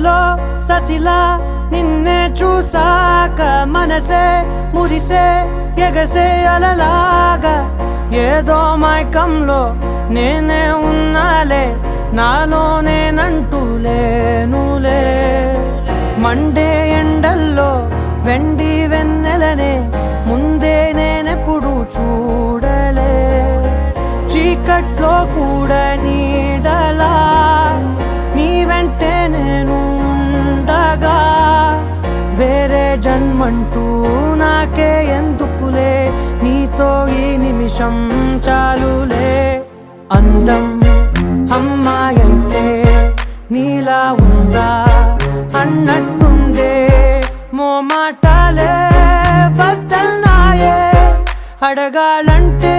మదిలో ససిలా నిన్నే చూసాక మనసే మురిసే ఎగసే అలలాగా ఏదో మైకంలో నేనే ఉన్నాలే నాలోనేనంటూ లేనులే మండే ఎండల్లో వెండి వెన్నెలనే ముందే నేనెప్పుడు చూడలే చీకట్లో కూడా నీడలా నీ వెంటే నేను ఉండగా వేరే జన్మంటూ నాకే ఎందుకులే నీతో ఈ నిమిషం చాలులే అందం అమ్మాయైతే నీలా ఉందా అన్నట్టుందే మోమాటాలే వద్దన్నాయే అడగాలంటే